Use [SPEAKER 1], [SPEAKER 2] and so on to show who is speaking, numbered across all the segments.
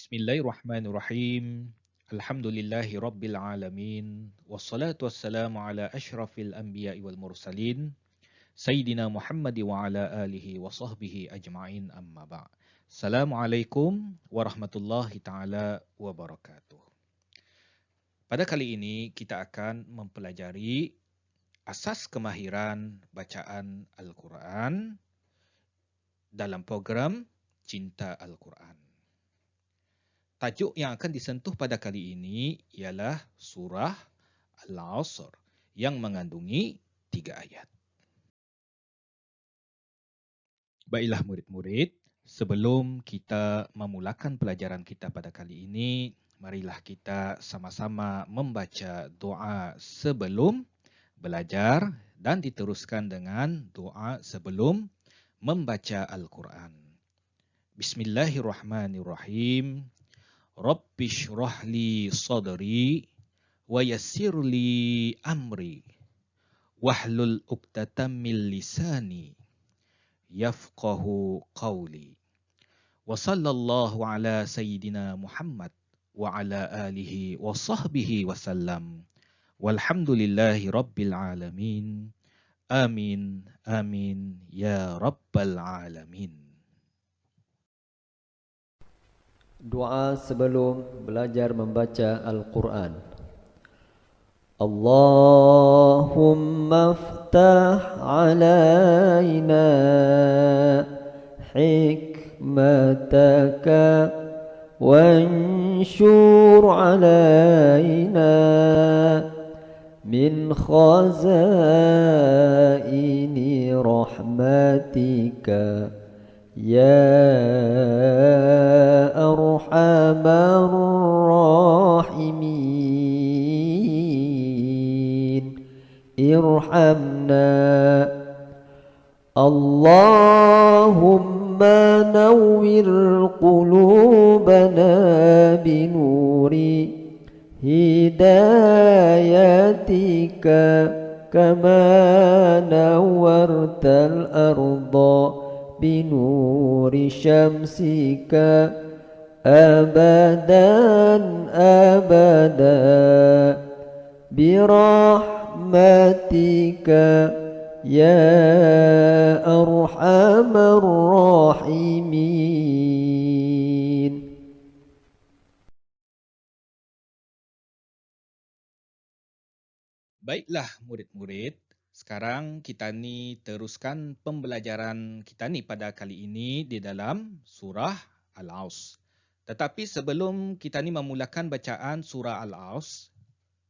[SPEAKER 1] Bismillahirrahmanirrahim. Alhamdulillahi rabbil alamin. Wassalatu wassalamu ala ashrafil anbiya'i wal mursalin. Sayyidina Muhammad wa ala alihi wa sahbihi ajma'in amma ba'. Assalamualaikum warahmatullahi ta'ala wabarakatuh. Pada kali ini kita akan mempelajari asas kemahiran bacaan Al-Quran dalam program Cinta Al-Quran. Tajuk yang akan disentuh pada kali ini ialah surah Al-Asr yang mengandungi 3 ayat. Baiklah murid-murid, sebelum kita memulakan pelajaran kita pada kali ini, marilah kita sama-sama membaca doa sebelum belajar dan diteruskan dengan doa sebelum membaca Al-Quran. Bismillahirrahmanirrahim. Rabbi shrah li sadri wa yassir li amri wahlul 'uqdatam min lisani yafqahu qawli. Wa sallallahu ala sayyidina Muhammad wa ala alihi wa sahbihi wasallam. Walhamdulillahi rabbil alamin. Amin amin ya rabbal alamin.
[SPEAKER 2] Doa sebelum belajar membaca Al-Quran. Allahumma aftah alaina hikmataka wanshur alaina min khazaini rahmatika ya arhamar rahimin irhamna Allahumma nawwir qulubana binuri hidayatika kama nawwartal arda binuri syamsika abadan abada birahmatika ya arhamar rahimin.
[SPEAKER 1] Baiklah murid-murid, sekarang kita ni teruskan pembelajaran kita ni pada kali ini di dalam surah Al-Asr. Tetapi sebelum kita ni memulakan bacaan surah Al-Asr,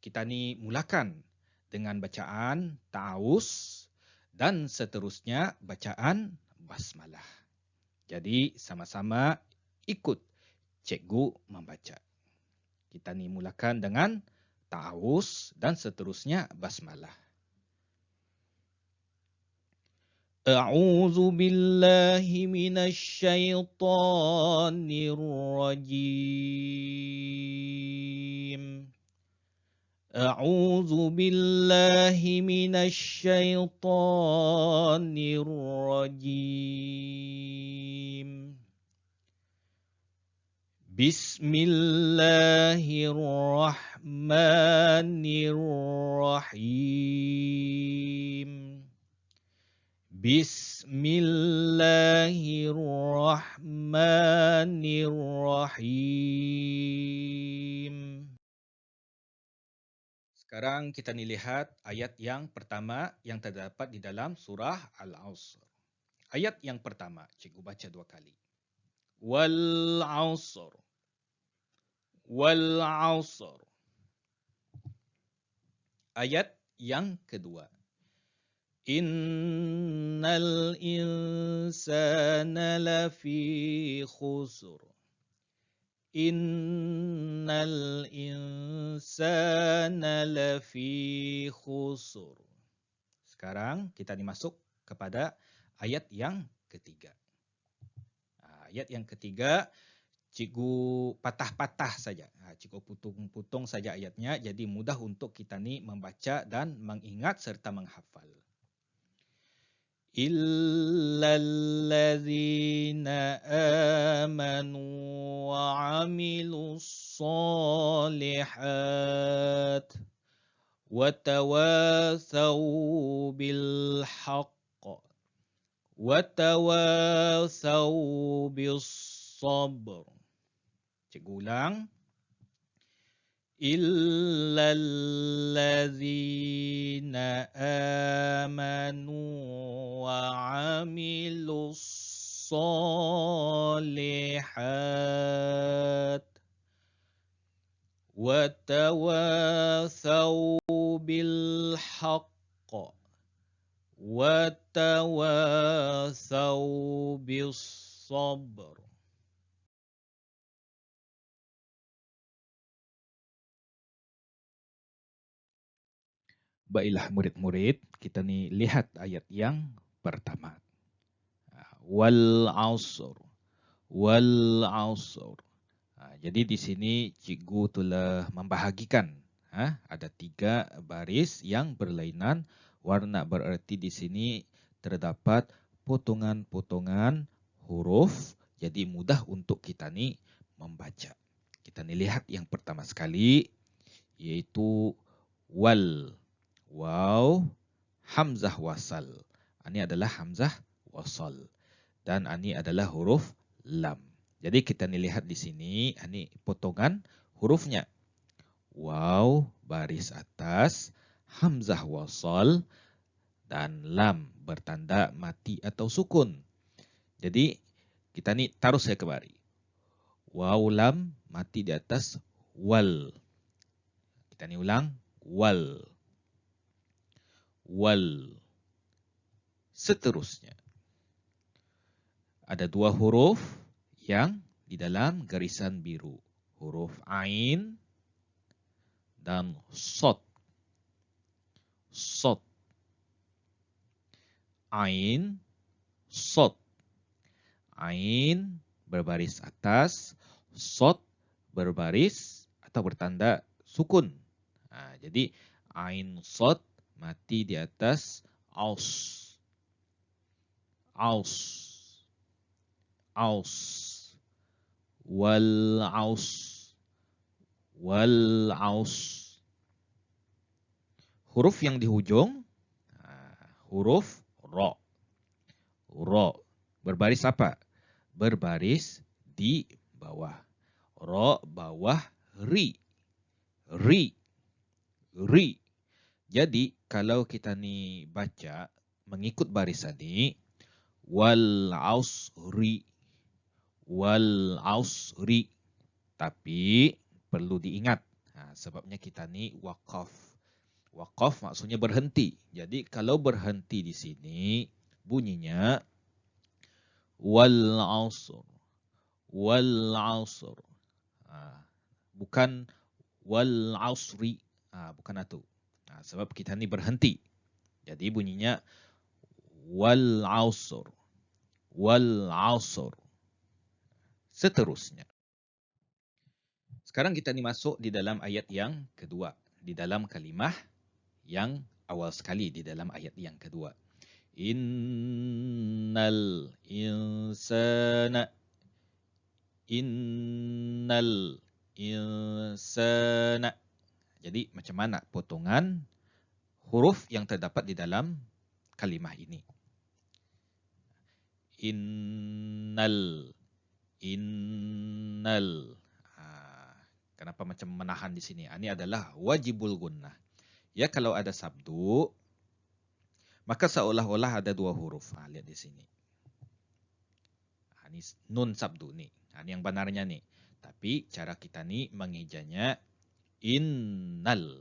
[SPEAKER 1] kita ni mulakan dengan bacaan ta'awuz dan seterusnya bacaan basmalah. Jadi sama-sama ikut cikgu membaca. Kita ni mulakan dengan ta'awuz dan seterusnya basmalah. A'udzu billahi minasy syaithanir rajim. A'udzu billahi minasy syaithanir rajim. Bismillahirrahmanirrahim. Bismillahirrahmanirrahim. Sekarang kita ni lihat ayat yang pertama yang terdapat di dalam surah Al-Asr. Ayat yang pertama, cikgu baca 2 kali. Wal 'asr. Wal 'asr. Ayat yang kedua. Innal insana lafi khusr. Innal insana lafi khusr. Sekarang kita dimasuk kepada ayat yang ketiga. Ayat yang ketiga, cikgu patah-patah saja. Cikgu putung-putung saja ayatnya, jadi mudah untuk kita ni membaca dan mengingat serta menghafal. Illallazina amanu wa وعملوا الصالحات وتواصوا بالحق وتواصوا بالصبر. Cikgu ulang. إلا الذين آمنوا وعملوا الصالحات وتواصوا بالحق وتواصوا بالصبر. Baiklah murid-murid, kita ni lihat ayat yang pertama. Wal asr. Wal asr. Jadi di sini cikgu telah membahagikan. Ada 3 baris yang berlainan. Warna bererti di sini terdapat potongan-potongan huruf. Jadi mudah untuk kita ni membaca. Kita ni lihat yang pertama sekali, iaitu wal. Waw, hamzah wasal. Ini adalah hamzah wasal. Dan ini adalah huruf lam. Jadi kita ni lihat di sini, ini potongan hurufnya. Waw, baris atas, hamzah wasal, dan lam bertanda mati atau sukun. Jadi kita ni taruh saya kembali. Waw, lam, mati di atas wal. Kita ni ulang, wal. Wal. Seterusnya. Ada 2 huruf yang di dalam garisan biru. Huruf ain dan sod. Sod. Ain, sod. Ain berbaris atas, sod berbaris atau bertanda sukun. Jadi ain sod mati di atas aus. Aus. Aus. Wal aus. Wal aus. Huruf yang di hujung, huruf ra. Ra. Berbaris apa? Berbaris di bawah. Ra bawah ri. Ri. Ri. Jadi kalau kita ni baca mengikut barisan ni, wal ausri, wal ausri. Tapi perlu diingat, sebabnya kita ni waqaf. Waqaf maksudnya berhenti. Jadi kalau berhenti di sini bunyinya wal ausr, wal ausr. Bukan wal ausri, bukan itu. Sebab kita ni berhenti. Jadi bunyinya wal ausr. Wal ausr. Seterusnya. Sekarang kita ni masuk di dalam ayat yang kedua. Di dalam kalimah yang awal sekali di dalam ayat yang kedua. Innal insana. Innal insana. Jadi macam mana potongan huruf yang terdapat di dalam kalimah ini? Innal. Innal. Kenapa macam menahan di sini? Ini adalah wajibul gunnah. Ya, kalau ada sabdu, maka seolah-olah ada 2 huruf. Lihat di sini. Ini nun sabdu nih. Ini yang benarnya nih. Tapi cara kita nih mengejanya innal.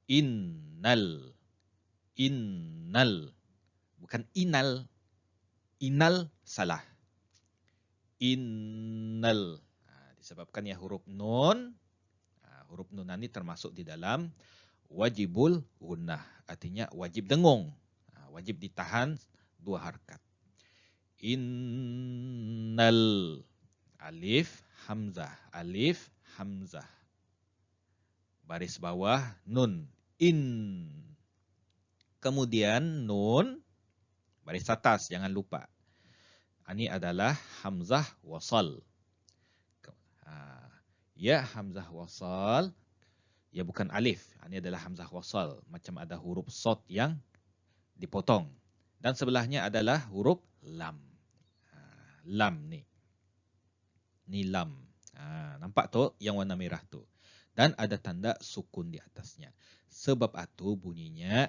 [SPEAKER 1] Innal. Innal. Bukan inal. Inal salah. Innal. Disebabkan ya huruf nun. Huruf nun ini termasuk di dalam wajibul gunnah. Artinya wajib dengung. Wajib ditahan 2 harakat. Innal. Alif hamzah. Alif hamzah. Baris bawah nun. In. Kemudian nun. Baris atas, jangan lupa. Ini adalah hamzah wasal. Ya hamzah wasal. Ya bukan alif. Ini adalah hamzah wasal. Macam ada huruf sod yang dipotong. Dan sebelahnya adalah huruf lam. Lam ni. Ni lam. Nampak tu yang warna merah tu. Dan ada tanda sukun di atasnya. Sebab itu bunyinya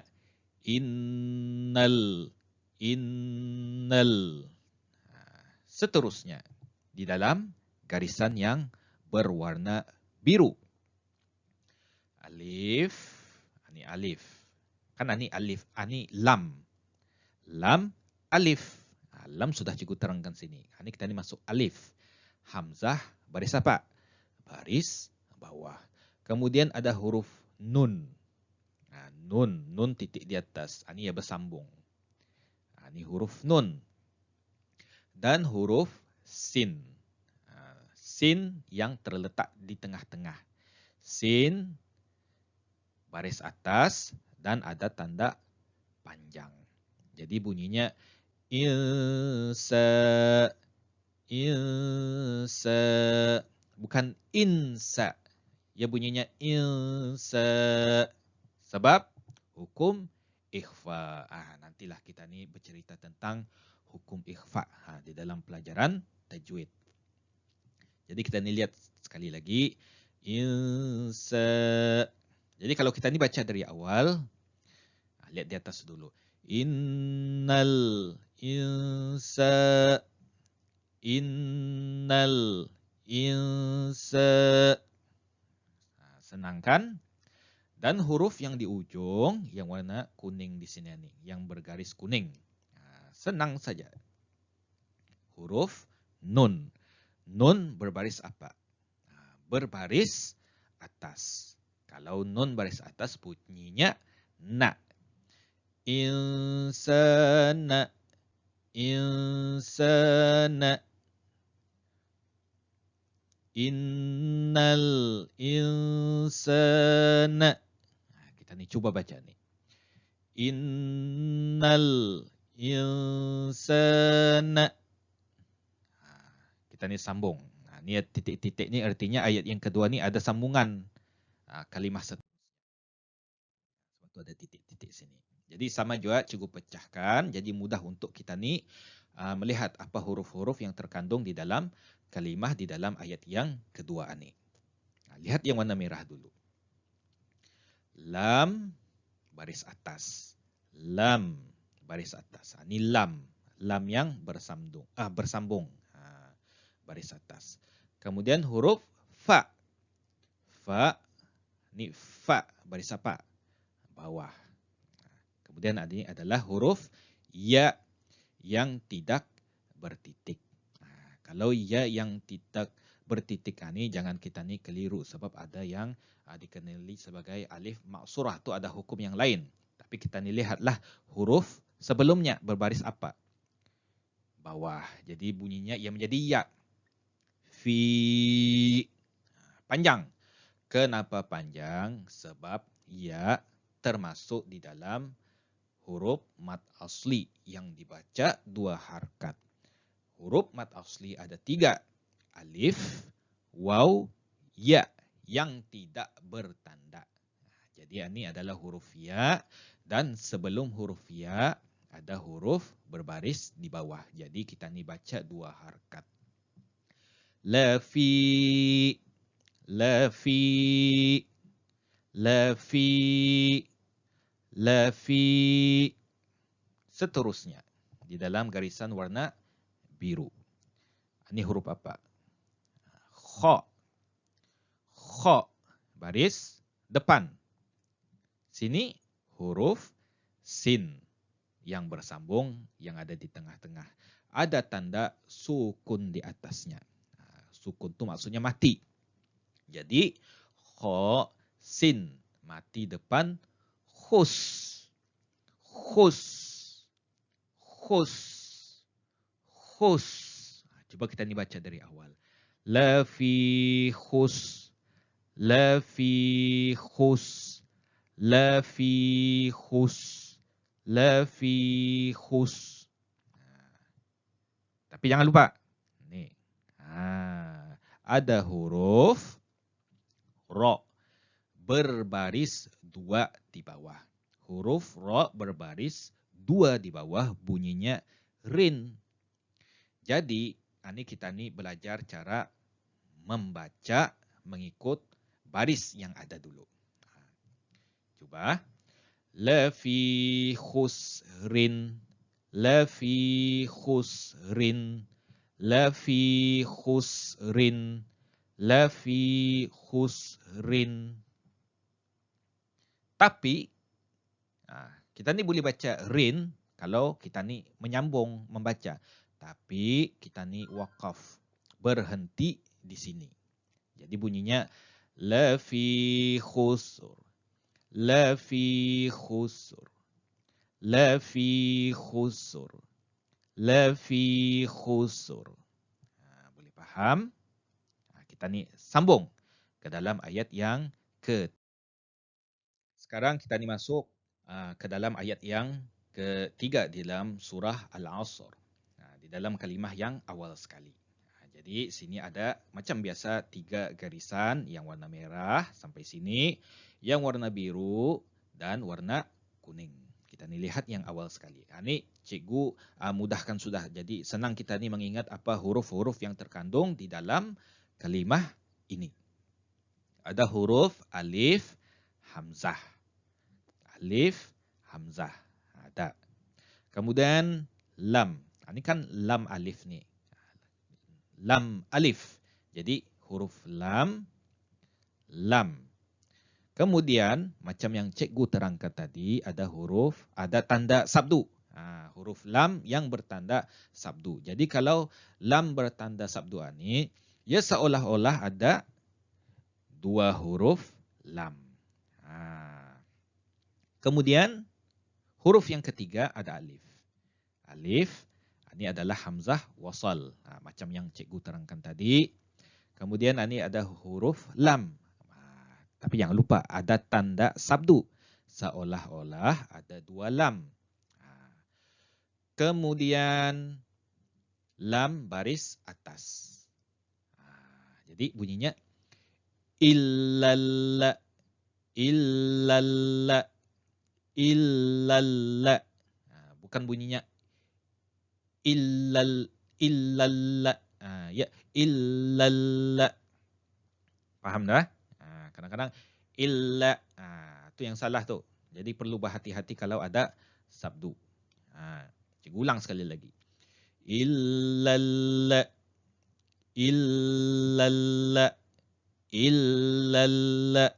[SPEAKER 1] innal. Innal. Seterusnya. Di dalam garisan yang berwarna biru. Alif. Ini alif. Kan ini alif. Ini lam. Lam, alif. Lam sudah cikgu terangkan sini. Ini kita ni masuk alif. Hamzah, baris apa? Baris bawah. Kemudian ada huruf nun. Nun. Nun titik di atas. Ini ya bersambung. Ini huruf nun. Dan huruf sin. Sin yang terletak di tengah-tengah. Sin, baris atas, dan ada tanda panjang. Jadi bunyinya insa, insa, bukan insa. Ya bunyinya insa. Sebab hukum ikhfa. Nantilah kita ni bercerita tentang hukum ikhfa di dalam pelajaran tajwid. Jadi kita ni lihat sekali lagi insa. Jadi kalau kita ni baca dari awal, lihat di atas dulu. Innal insa, innal insa. Senangkan. Dan huruf yang di ujung, yang warna kuning di sini nih, yang bergaris kuning. Senang saja. Huruf nun. Nun berbaris apa? Berbaris atas. Kalau nun baris atas bunyinya na. Insana, insana. Innal insana. Kita ni cuba baca ni. Innal insana. Kita ni sambung. Ni titik-titik ni artinya ayat yang kedua ni ada sambungan kalimah satu. Sebab tu ada titik-titik sini. Jadi sama juga cikgu pecahkan. Jadi mudah untuk kita ni melihat apa huruf-huruf yang terkandung di dalam kalimah di dalam ayat yang kedua ni. Lihat yang warna merah dulu. Lam, baris atas. Lam, baris atas. Ini lam. Lam yang bersambung. Baris atas. Kemudian huruf fa. Fa, ini fa, baris apa? Bawah. Kemudian ini adalah huruf ya yang tidak bertitik. Kalau ya yang tidak bertitik ini jangan kita ni keliru sebab ada yang dikenali sebagai alif maksurah, itu ada hukum yang lain. Tapi kita ni lihatlah huruf sebelumnya berbaris apa? Bawah. Jadi bunyinya ia menjadi ya. Fi. Panjang. Kenapa panjang? Sebab ya termasuk di dalam huruf mad asli yang dibaca 2 harkat. Huruf mad asli ada 3. Alif, waw, ya yang tidak bertanda. Jadi ini adalah huruf ya dan sebelum huruf ya ada huruf berbaris di bawah. Jadi kita ni baca 2 harkat. Lafi, lafi, lafi, lafi. Seterusnya di dalam garisan warna biru. Ini huruf apa? Kha. Kha. Baris depan. Sini huruf sin yang bersambung yang ada di tengah-tengah. Ada tanda sukun di atasnya. Sukun itu maksudnya mati. Jadi kha sin mati depan khus. Khus. Khus. Khus. Coba kita ni baca dari awal. La fi khus. La fi khus. La fi khus. La fi khus. Tapi jangan lupa. Ni. Ada huruf ra. Berbaris 2 di bawah. Huruf ra berbaris 2 di bawah bunyinya rin. Jadi, ini kita belajar cara membaca mengikut baris yang ada dulu. Coba. Lafi khusrin, lafi khusrin, lafi khusrin, lafi khusrin. Tapi kita boleh baca rin kalau kita menyambung membaca. Tapi kita wakaf, berhenti di sini. Jadi bunyinya lafi khusr, lafi khusr, lafi khusr, lafi khusr. Boleh faham? Kita sambung ke dalam ayat yang Sekarang kita masuk ke dalam ayat yang ketiga di dalam surah Al-Asr. Di dalam kalimah yang awal sekali. Jadi sini ada macam biasa 3 garisan yang warna merah sampai sini, yang warna biru dan warna kuning. Kita lihat yang awal sekali. Ini cikgu mudahkan sudah. Jadi senang kita mengingat apa huruf-huruf yang terkandung di dalam kalimah ini. Ada huruf alif, hamzah. Alif, hamzah. Ada. Kemudian lam. Ini kan lam alif nih. Lam alif. Jadi huruf lam, lam. Kemudian macam yang cikgu terangkan tadi ada tanda sabdu. Huruf lam yang bertanda sabdu. Jadi kalau lam bertanda sabdu ini, ia seolah-olah ada 2 huruf lam. Kemudian huruf yang ketiga ada alif. Alif ini adalah hamzah wasal. Macam yang cikgu terangkan tadi. Kemudian ini ada huruf lam. Tapi jangan lupa ada tanda sabdu. Seolah-olah ada 2 lam. Kemudian lam baris atas. Jadi bunyinya illalla, illalla, illalla. Bukan bunyinya illalla. Ya, illalla. Paham dah? Kadang-kadang illa. Itu yang salah tu. Jadi perlu berhati-hati kalau ada sabdu. Cikgu ulang sekali lagi. Illalla, illalla, illalla.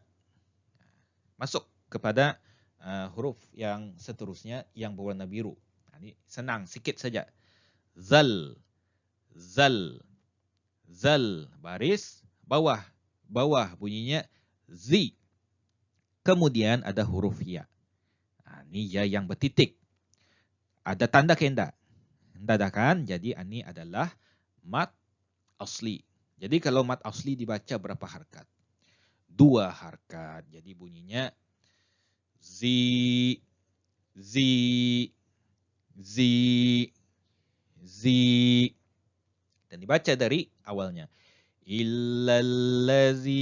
[SPEAKER 1] Masuk kepada huruf yang seterusnya yang berwarna biru. Ini senang sikit saja. Zal, zal, zal. Baris bawah, bawah bunyinya zi. Kemudian ada huruf ya. Ini ya yang bertitik. Ada tanda kenda. Tanda kan? Jadi ini adalah mat asli. Jadi kalau mat asli dibaca berapa harkat? 2 harkat. Jadi bunyinya zi, zi, zi, zi. Dan dibaca dari awalnya. Illallazi,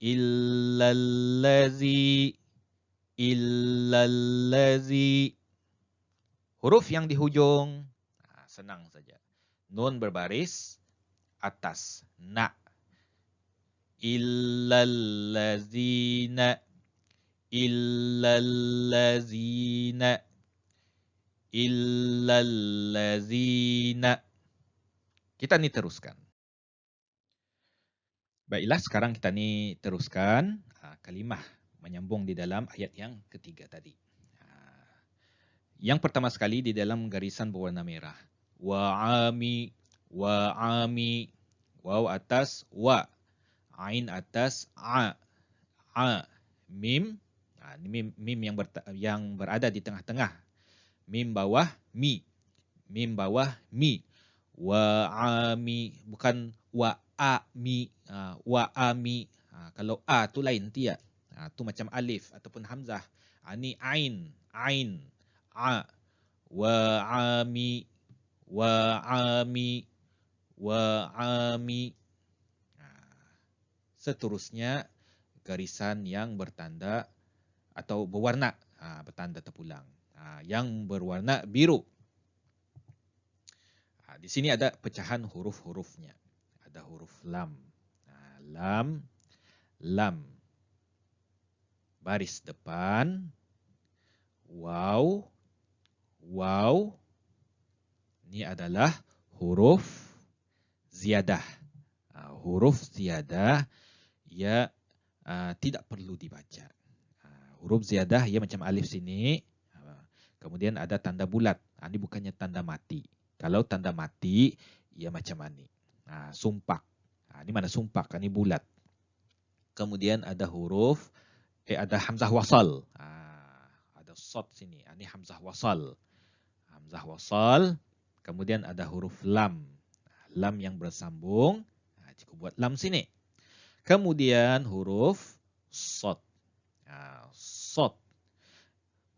[SPEAKER 1] illallazi, illallazi. Huruf yang di hujung, senang saja. Nun berbaris atas, na. Illallazina, illallazina, illallazina. Kita teruskan. Baiklah, sekarang kita teruskan kalimah menyambung di dalam ayat yang ketiga tadi. Yang pertama sekali di dalam garisan berwarna merah. Wa'ami, wa'ami. Waw atas wa. Ain atas a. A. Mim. Mim yang berada di tengah-tengah. Mim bawah mi. Mim bawah mi. Wa'ami. Bukan wa'ami. Wa'ami. Kalau a tu lain tiap. Tu macam alif ataupun hamzah. Ini ain. Ain. A. Wa'ami. Wa'ami. Wa'ami. Seterusnya garisan yang bertanda atau berwarna, bertanda terpulang, yang berwarna biru. Di sini ada pecahan huruf-hurufnya. Ada huruf lam. Lam, lam. Baris depan, waw, waw. Ini adalah huruf ziyadah. Huruf ziyadah, ia tidak perlu dibaca. Huruf ziyadah, ia macam alif sini. Kemudian ada tanda bulat. Ini bukannya tanda mati. Kalau tanda mati, ia macam ini. Sumpak. Ini mana sumpak? Ini bulat. Kemudian ada huruf, ada hamzah wasal. Ada sod sini. Ini hamzah wasal. Hamzah wasal. Kemudian ada huruf lam. Lam yang bersambung. Cikgu buat lam sini. Kemudian huruf sod. Sod.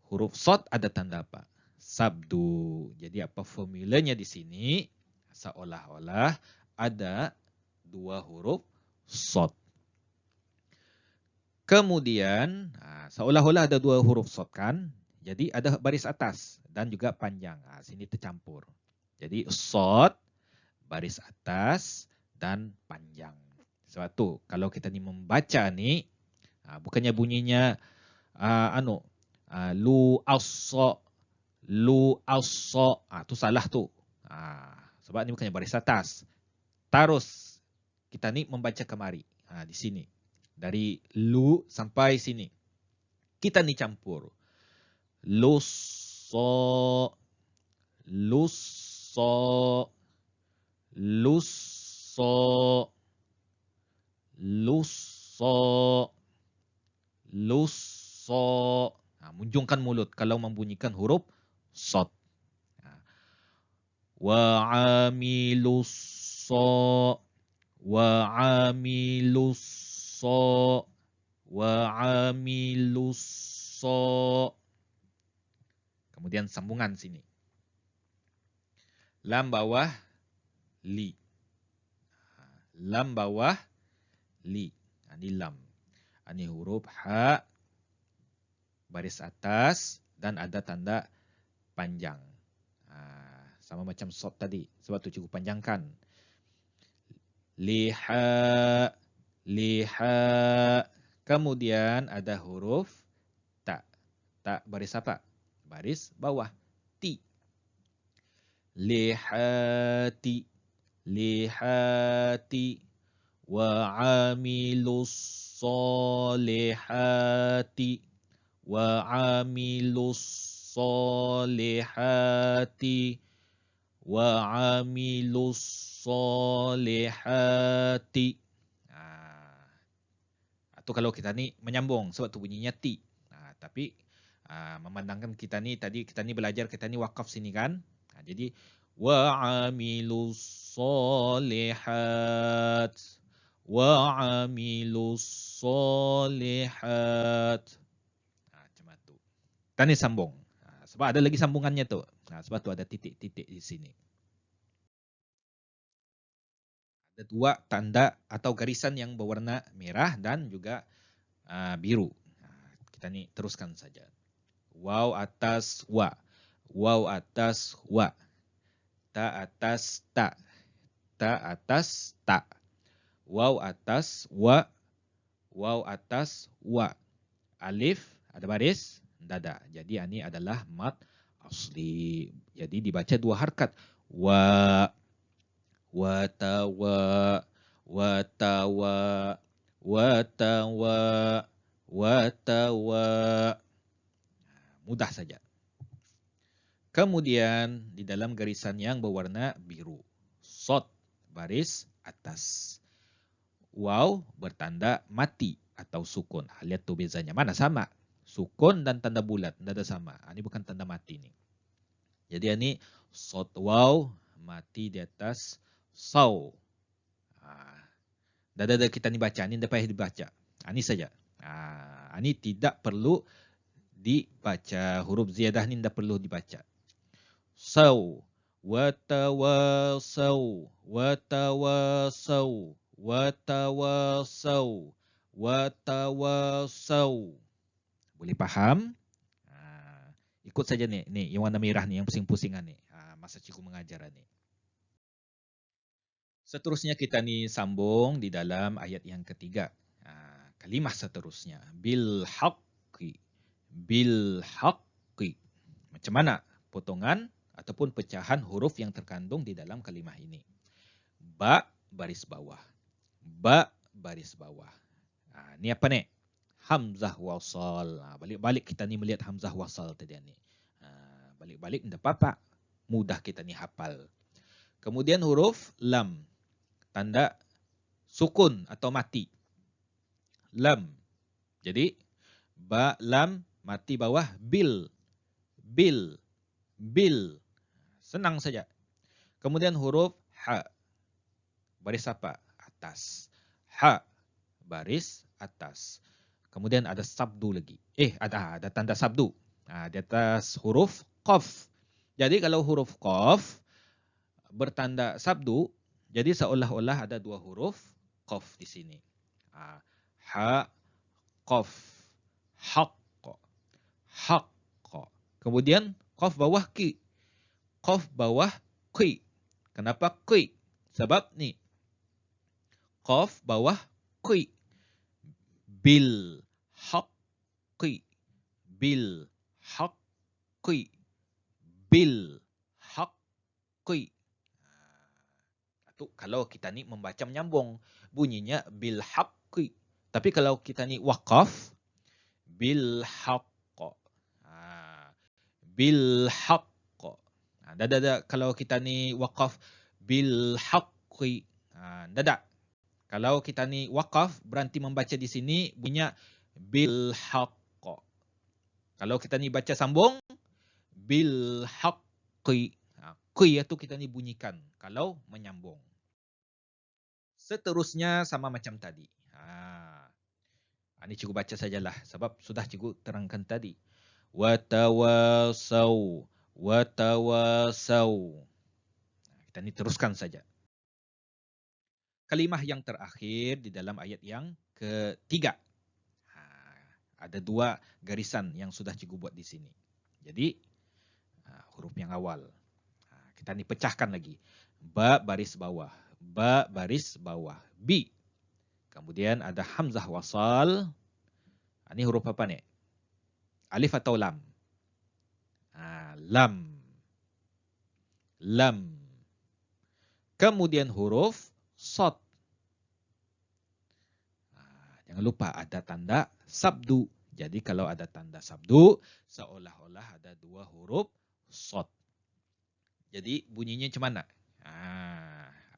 [SPEAKER 1] Huruf sod ada tanda apa? Sabdu. Jadi apa formulanya di sini? Seolah-olah ada dua huruf sod. Kemudian seolah-olah ada dua huruf sod kan? Jadi ada baris atas dan juga panjang. Sini tercampur. Jadi sod, baris atas dan panjang. Sebab tu kalau kita ni membaca ni, bukannya bunyinya lu asso, lu asso, tu salah tu. Sebab ni bukannya baris atas. Terus kita ni membaca kemari, di sini. Dari lu sampai sini. Kita ni campur. Lusso, lusso, lusso, lusso, lusso. Munjungkan mulut kalau membunyikan huruf sod. Wa'amilusso, wa'amilusso, wa'amilusso. Kemudian sambungan sini. Lam bawah, li. Lam bawah, li. Ini lam. Ini huruf ha, baris atas, dan ada tanda panjang. Sama macam sod tadi. Sebab tu cikgu panjangkan. Liha, liha. Kemudian ada huruf ta. Ta baris apa? Baris bawah. Ti. Lihati, lihati. Wa'amilus solihati. Wa'amilus solihati. Wa'amilus solihati. Itu kalau kita ni menyambung sebab tu bunyinya ti. Tapi memandangkan kita ni tadi kita ni belajar kita ni wakaf sini kan. Jadi wa'amilus solihat. Wa'amilus solihat. Macam tu. Kita ni sambung. Sebab ada lagi sambungannya tu. Sebab tu ada titik-titik di sini. Ada dua tanda atau garisan yang berwarna merah dan juga biru. Kita ni teruskan saja. Waw atas wa. Waw atas wa. Ta atas ta. Ta atas ta. Waw atas wa. Waw atas wa. Alif ada baris dada. Jadi ini adalah mad asli. Jadi dibaca dua harkat. Wa, watawa, watawa, watawa, watawa. Mudah saja. Kemudian di dalam garisan yang berwarna biru. Sod baris atas. Waw bertanda mati atau sukun. Lihat tu bezanya. Mana sama? Sukun dan tanda bulat. Tidak ada sama. Ini bukan tanda mati ni. Jadi ini sod waw mati di atas saw. Tidak ada kita ni baca. Ini tidak payah dibaca. Ini saja. Ini tidak perlu dibaca. Huruf ziyadah ni tidak perlu dibaca. Saw. Watawasaw. Watawasaw. Watawasaw. Watawasau. Boleh faham? Ikut saja nih, yang warna merah nih, yang pusing-pusingan nih. Masa cikgu mengajar nih. Seterusnya kita nih sambung di dalam ayat yang ketiga. Kalimah seterusnya. Bil haqqi. Bil haqqi. Macam mana potongan ataupun pecahan huruf yang terkandung di dalam kalimah ini? Ba baris bawah. Ba baris bawah. Ni apa nih? Hamzah wasal. Balik-balik kita ni melihat hamzah wasal tadi ni. Balik-balik tidak apa-apa. Mudah kita ni hafal. Kemudian huruf lam. Tanda sukun atau mati. Lam. Jadi ba lam mati bawah bil. Bil. Bil. Senang saja. Kemudian huruf ha. Baris apa? Atas. Ha. Baris atas. Kemudian ada sabdu lagi. Ada tanda sabdu. Di atas huruf qaf. Jadi kalau huruf qaf bertanda sabdu, jadi seolah-olah ada dua huruf qaf di sini. Ha, qaf, haqq, haqq. Kemudian qaf bawah ki. Qaf bawah qi. Kenapa qi? Sebab ni. Qaf bawah qi. Bil haqqi. Bil haqqi. Bil haqqi. Itu kalau kita ni membaca menyambung, bunyinya bil haqqi. Tapi kalau kita ni waqaf, bil haqq. Bil haqq. Kalau kita ni waqaf, bil haqqi. Dadak. Kalau kita ni waqaf, berhenti membaca di sini, bunyinya bil haqq. Kalau kita ni baca sambung, bil haqqi. Qi itu kita ni bunyikan kalau menyambung. Seterusnya sama macam tadi. Ini cikgu baca sajalah sebab sudah cikgu terangkan tadi. Watawasau. Watawasau. Kita ni teruskan saja. Kalimah yang terakhir di dalam ayat yang ketiga. Ada dua garisan yang sudah cikgu buat di sini. Jadi huruf yang awal. Kita ni pecahkan lagi. Ba baris bawah. Ba baris bawah. Bi. Kemudian ada hamzah wasal. Ini huruf apa ni? Alif atau lam? Lam. Lam. Kemudian huruf sod. Jangan lupa ada tanda sabdu. Jadi kalau ada tanda sabdu, seolah-olah ada dua huruf sod. Jadi bunyinya macam mana?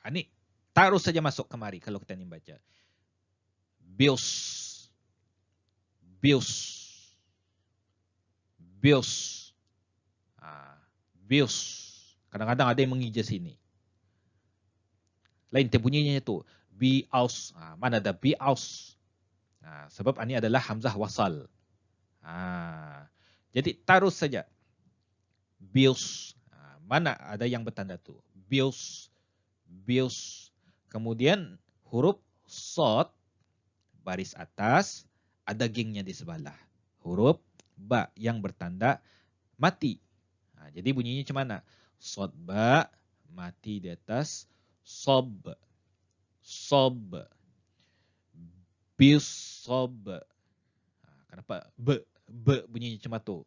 [SPEAKER 1] Ini taruh saja masuk kemari kalau kita ni baca. Bios. Bios. Bios. Bios. Kadang-kadang ada yang mengija sini. Lain bunyinya itu. Biaus. Mana ada biaus? Sebab ini adalah hamzah wasal. Jadi taruh saja. Bios. Mana ada yang bertanda tu? Bios. Bios. Kemudian huruf sod baris atas ada gingnya di sebelah. Huruf ba yang bertanda mati. Jadi bunyinya macam mana? Sod ba mati di atas sob. Sob. Bisob. Kenapa b bunyinya macam tu?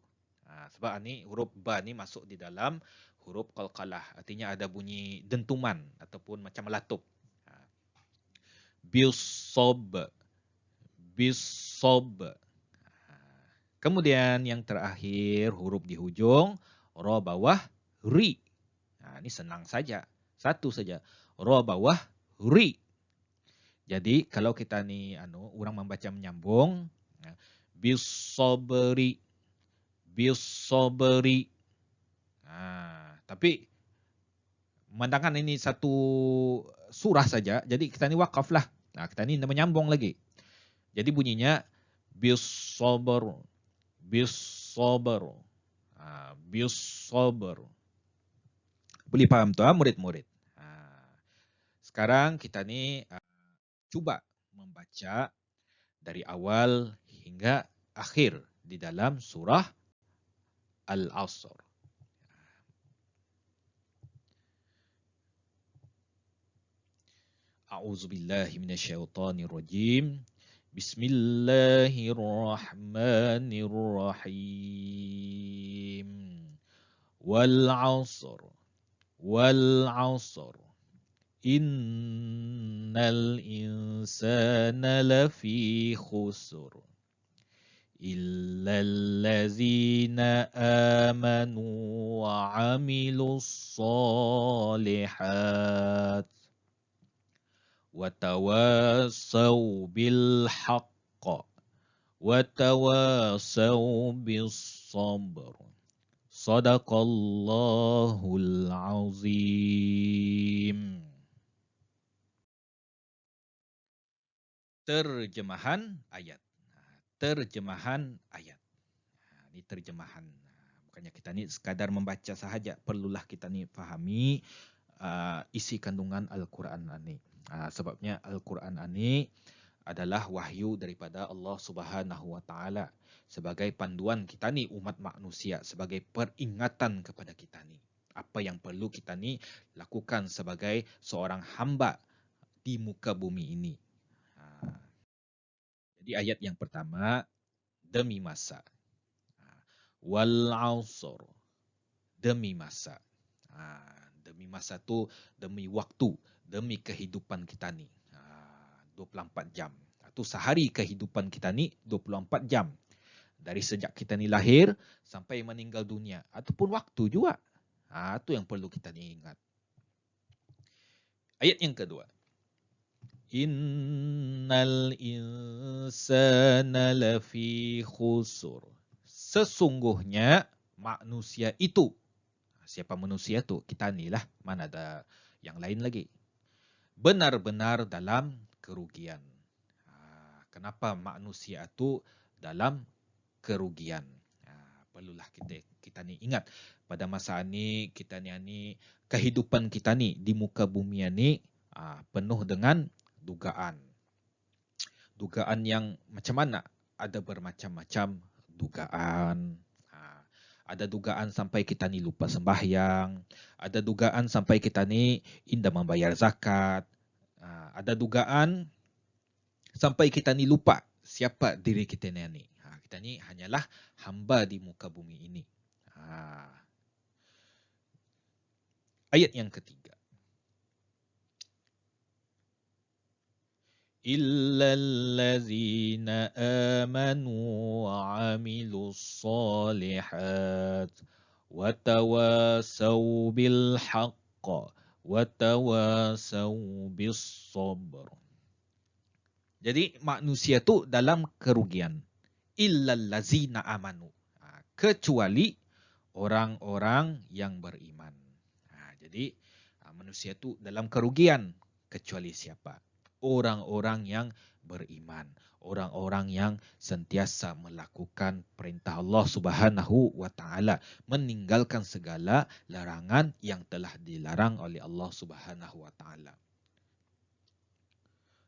[SPEAKER 1] Sebab ni huruf ba ni masuk di dalam huruf qalqalah. Artinya ada bunyi dentuman ataupun macam melatup. Bisob. Bisob. Kemudian yang terakhir huruf di hujung ro bawah ri. Ini senang saja. Satu saja. Ro bawah ri. Jadi kalau kita ni orang membaca menyambung bisobri. Bisobri. Tapi pemandangan ini satu surah saja. Jadi kita ni wakaf lah. Kita ni menyambung lagi. Jadi bunyinya bisober. Bisober. Bisober. Boleh faham tu murid-murid. Sekarang kita ni cuba membaca dari awal hingga akhir di dalam surah Al-Asr. A'udzubillahi minasyaitonirrajim. Bismillahirrahmanirrahim. Wal 'asr. Wal 'asr. Innal insana lafi khusr. Illal ladzina amanu wa 'amilus shalihat. وتواصوا بالحق وتواصوا بالصبر صدق الله العظيم. Terjemahan ayat. Terjemahan ayat. Ini terjemahan. Bukannya kita ni sekadar membaca sahaja, perlulah kita ni fahami isi kandungan Al-Quran ini. Sebabnya Al-Quran ini adalah wahyu daripada Allah Subhanahu Wa Taala sebagai panduan kita ni umat manusia, sebagai peringatan kepada kita ni apa yang perlu kita ni lakukan sebagai seorang hamba di muka bumi ini. Jadi ayat yang pertama, demi masa. Wal 'asr, demi masa. Demi masa tu demi waktu, demi kehidupan kita ni. 24 jam. Atau sehari kehidupan kita ni 24 jam. Dari sejak kita ni lahir sampai meninggal dunia. Ataupun waktu juga. Itu yang perlu kita ni ingat. Ayat yang kedua. Innal insana lafi khusur. Sesungguhnya manusia itu. Siapa manusia tu? Kita ni lah. Mana ada yang lain lagi. Benar-benar dalam kerugian. Kenapa manusia itu dalam kerugian? Perlulah kita ni ingat. Pada masa ni, kita ni kehidupan kita ni di muka bumi ni penuh dengan dugaan. Dugaan yang macam mana? Ada bermacam-macam dugaan. Ada dugaan sampai kita ni lupa sembahyang. Ada dugaan sampai kita ni indah membayar zakat. Ada dugaan sampai kita ni lupa siapa diri kita ni. Kita ni hanyalah hamba di muka bumi ini. Ayat yang ketiga. Illal ladzina amanu wa 'amilus shalihat wa tawasaw bil haqq wa tawasaw bis sabr. Jadi manusia tu dalam kerugian. Illal ladzina amanu. Kecuali orang-orang yang beriman. Jadi manusia tu dalam kerugian kecuali siapa? Orang-orang yang beriman, orang-orang yang sentiasa melakukan perintah Allah Subhanahu Wa Taala, meninggalkan segala larangan yang telah dilarang oleh Allah Subhanahu Wa Taala,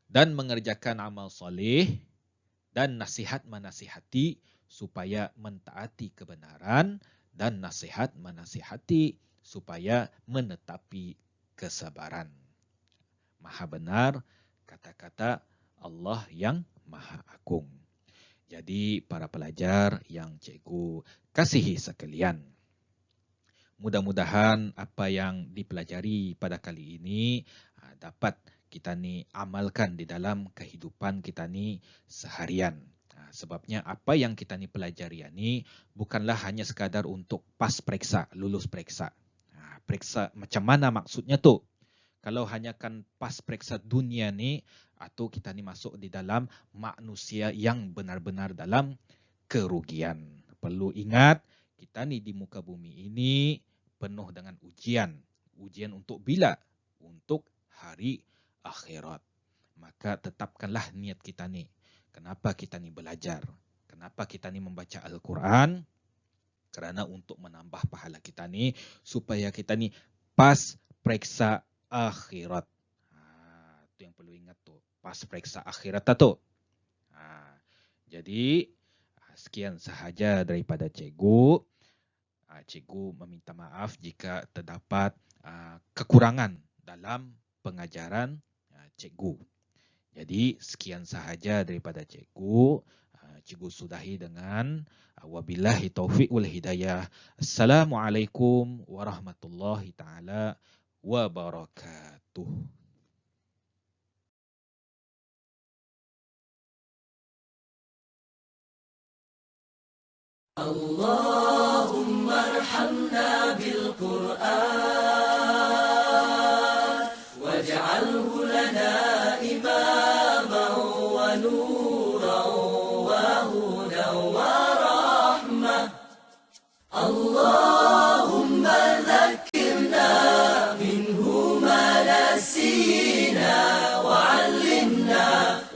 [SPEAKER 1] dan mengerjakan amal soleh dan nasihat menasihati supaya mentaati kebenaran dan nasihat menasihati supaya menetapi kesabaran. Maha benar kata-kata Allah yang Maha Agung. Jadi para pelajar yang cikgu kasihi sekalian, mudah-mudahan apa yang dipelajari pada kali ini dapat kita ni amalkan di dalam kehidupan kita ni seharian. Sebabnya apa yang kita ni pelajari ni bukanlah hanya sekadar untuk pas periksa, lulus periksa. Periksa macam mana maksudnya tu? Kalau hanya kan pas periksa dunia ni, atau kita ni masuk di dalam manusia yang benar-benar dalam kerugian. Perlu ingat, kita ni di muka bumi ini penuh dengan ujian. Ujian untuk bila? Untuk hari akhirat. Maka tetapkanlah niat kita ni. Kenapa kita ni belajar? Kenapa kita ni membaca Al-Quran? Kerana untuk menambah pahala kita ni, supaya kita ni pas periksa akhirat. Itu yang perlu ingat tu. Pas periksa akhirat tu. Jadi, sekian sahaja daripada cikgu. Cikgu meminta maaf jika terdapat kekurangan dalam pengajaran cikgu. Jadi, sekian sahaja daripada cikgu. Cikgu sudahi dengan wabillahi taufiq wal hidayah. Assalamualaikum warahmatullahi taala wabarakatuh.
[SPEAKER 3] Allahumma arhamna bil Qur'an waj'alhu lana imaman wa nuran wa hudan wa rahmah. Allahumma dhakkirna minhu ma nasina wa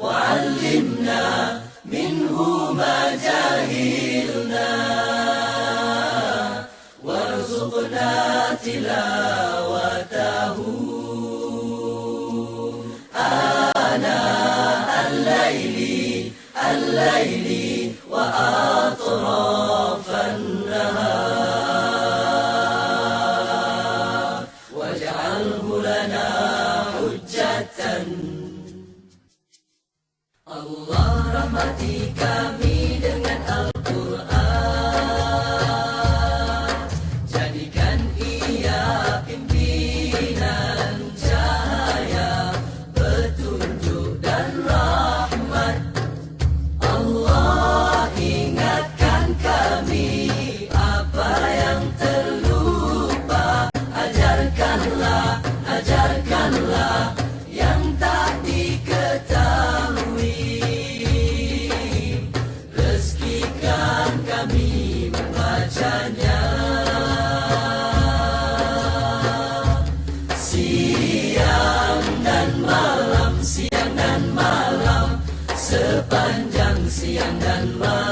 [SPEAKER 3] 'allimna minhu ma jahilna warzuqna tilawatahu ana al-laili wa atrafan nahar waj'alhu lana hujjatan. Allah rahmati kami dengan Al-Quran, jadikan ia pimpinan cahaya, petunjuk dan rahmat. Allah ingatkan kami apa yang terlupa, ajarkanlah yang tak diketahui. Rezekikan kami membacanya siang dan malam, sepanjang siang dan malam.